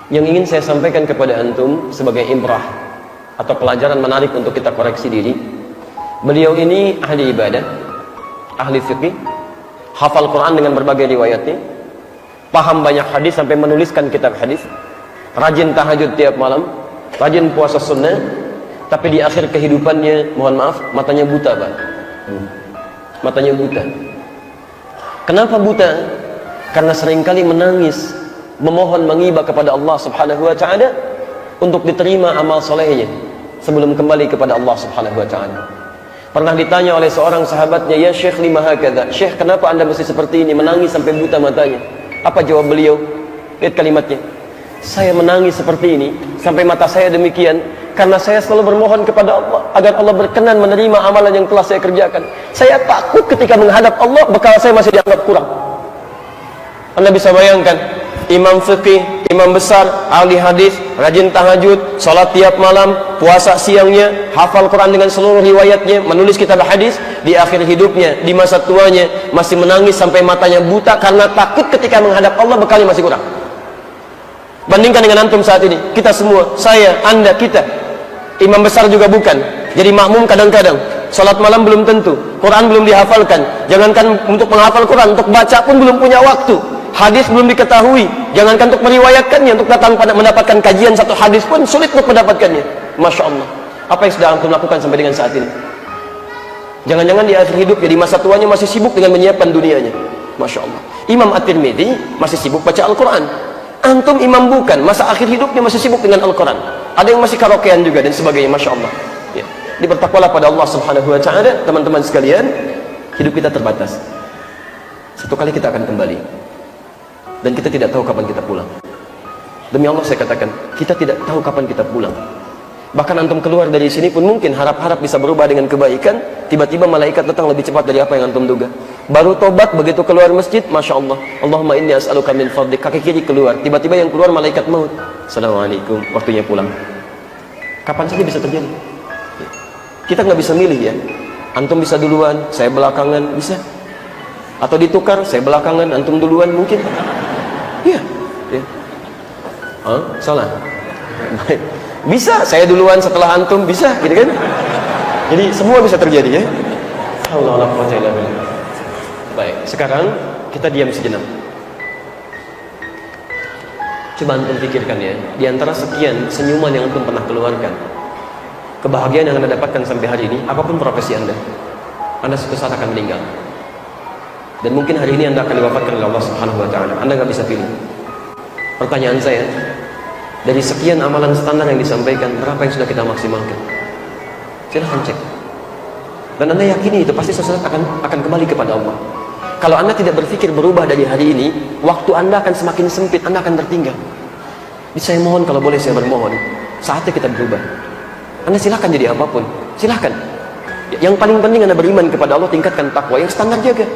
Yang ingin saya sampaikan kepada antum sebagai ibrah atau pelajaran menarik untuk kita koreksi diri. Beliau ini ahli ibadah, ahli fikih, hafal Quran dengan berbagai riwayatnya, paham banyak hadis sampai menuliskan kitab hadis, rajin tahajud tiap malam, rajin puasa sunnah, tapi di akhir kehidupannya, mohon maaf, matanya buta, Pak. Matanya buta. Kenapa buta? Karena seringkali menangis, memohon mengibah kepada Allah Subhanahu wa taala untuk diterima amal solehnya sebelum kembali kepada Allah Subhanahu wa taala. Pernah ditanya oleh seorang sahabatnya, "Ya Syekh, lima hakadha?" "Syekh, kenapa Anda mesti seperti ini, menangis sampai buta matanya?" Apa jawab beliau? Lihat kalimatnya. "Saya menangis seperti ini sampai mata saya demikian karena saya selalu bermohon kepada Allah agar Allah berkenan menerima amalan yang telah saya kerjakan. Saya takut ketika menghadap Allah bekal saya masih dianggap kurang." Anda bisa bayangkan, imam fikih, imam besar, ahli hadis, rajin tahajud, sholat tiap malam, puasa siangnya, hafal Quran dengan seluruh riwayatnya, menulis kitab hadis, di akhir hidupnya, di masa tuanya masih menangis sampai matanya buta karena takut ketika menghadap Allah bekalnya masih kurang. Bandingkan dengan antum saat ini, kita semua, saya, anda, kita, imam besar juga bukan, jadi makmum kadang-kadang, sholat malam belum tentu, Quran belum dihafalkan, jangankan untuk menghafal Quran, untuk baca pun belum punya waktu. Hadis belum diketahui, jangankan untuk meriwayatkannya, untuk datang pada mendapatkan kajian satu hadis pun sulit untuk mendapatkannya. Masya Allah, apa yang sudah antum lakukan sampai dengan saat ini? Jangan-jangan di akhir hidup, di masa tuanya masih sibuk dengan menyiapkan dunianya. Masya Allah. Imam At-Tirmidzi masih sibuk baca Al-Quran. Antum imam bukan, masa akhir hidupnya masih sibuk dengan Al-Quran. Ada yang masih karaokean juga dan sebagainya. Masya Allah. Ya. Bertakwalah pada Allah Subhanahu wa taala, teman-teman sekalian. Hidup kita terbatas. Satu kali kita akan kembali. Dan kita tidak tahu kapan kita pulang. Demi Allah saya katakan, kita tidak tahu kapan kita pulang. Bahkan antum keluar dari sini pun mungkin harap-harap bisa berubah dengan kebaikan, tiba-tiba malaikat datang lebih cepat dari apa yang antum duga. Baru tobat, begitu keluar masjid, Masya Allah, Allahumma inni as'aluka min fadlik, kaki kiri keluar, tiba-tiba yang keluar malaikat maut. Assalamualaikum, waktunya pulang. Kapan saja bisa terjadi. Kita nggak bisa milih ya. Antum bisa duluan, saya belakangan, bisa. Atau ditukar, saya belakangan, antum duluan, mungkin. Iya, ya. Salah. Bisa, saya duluan setelah antum, bisa, gitu kan? Jadi semua bisa terjadi ya. Allah. Baik, sekarang kita diam sejenak. Coba antum pikirkan ya, di antara sekian senyuman yang antum pernah keluarkan, kebahagiaan yang anda dapatkan sampai hari ini, apapun profesi anda suatu saat akan meninggal. Dan mungkin hari ini anda akan diwafatkan oleh Allah Subhanahu wa taala. Anda nggak bisa pilih. Pertanyaan saya, dari sekian amalan standar yang disampaikan, berapa yang sudah kita maksimalkan? Silahkan cek. Dan anda yakini itu pasti sesuatu akan kembali kepada Allah. Kalau anda tidak berpikir berubah dari hari ini, waktu anda akan semakin sempit, anda akan tertinggal. Jadi saya mohon, kalau boleh saya bermohon, saatnya kita berubah. Anda silahkan jadi apapun, silahkan. Yang paling penting anda beriman kepada Allah, tingkatkan takwa, yang standar jaga.